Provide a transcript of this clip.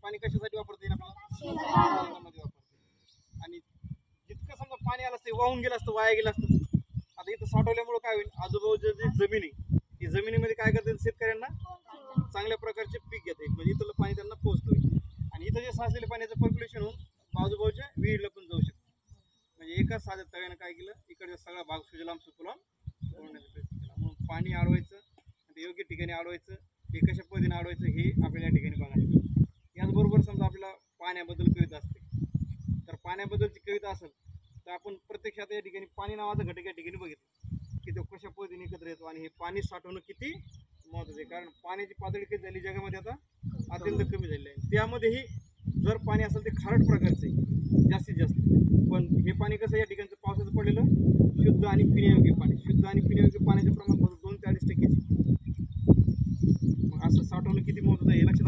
पाणी कशासाठी वापरता येईल आपल्याला? शेतामध्ये वापरता. आणि जितकं समजा पाणी आलं असतं वाहून गेलं असतं, वाया गेलं असतं. आता इथं साठवल्यामुळे काय होईल, आजूबाजूची जी जमीन आहे ती जमिनीमध्ये काय करता येईल, शेतकऱ्यांना चांगल्या प्रकारचे पीक घेता येईल. म्हणजे इथलं पाणी त्यांना पोहोचतं. आणि इथं जे साचलेलं पाण्याचं पर्क्युलेशन होऊन बाजूबाजूच्या विहिरीला पण जाऊ शकतं. म्हणजे एकाच साध्या तळ्यानं काय केलं, इकडचा सगळा भाग सुजलाम सुफलाम होण्याचा प्रयत्न केला. म्हणून पाणी अडवायचं, ते योग्य ठिकाणी अडवायचं, हे कशा पद्धतीने अडवायचं हे आपल्याला या ठिकाणी बघायचं. याचबरोबर समजा आपल्याला पाण्याबद्दल कविता असते, तर पाण्याबद्दलची कविता असेल तर आपण प्रत्यक्षात या ठिकाणी पाणी नावाचा घटक या ठिकाणी बघितलं की तो कशा पद्धतीने एकत्र येतो आणि हे पाणी साठवणं किती महत्त्वाचं आहे. कारण पाण्याची पातळी किती झाली जगामध्ये आता, अत्यंत कमी झालेली आहे. त्यामध्येही जर पाणी असेल ते खारट प्रकारचं आहे जास्तीत जास्त, पण हे पाणी कसं या ठिकाणचं पावसाचं पडलेलं शुद्ध आणि पिण्यायोग्य पाणी, शुद्ध आणि पिण्यायोग्य पाण्याचं प्रमाण फक्त 2 ते 2.5%. मग असं साठवणं किती महत्त्वाचं आहे हे लक्षात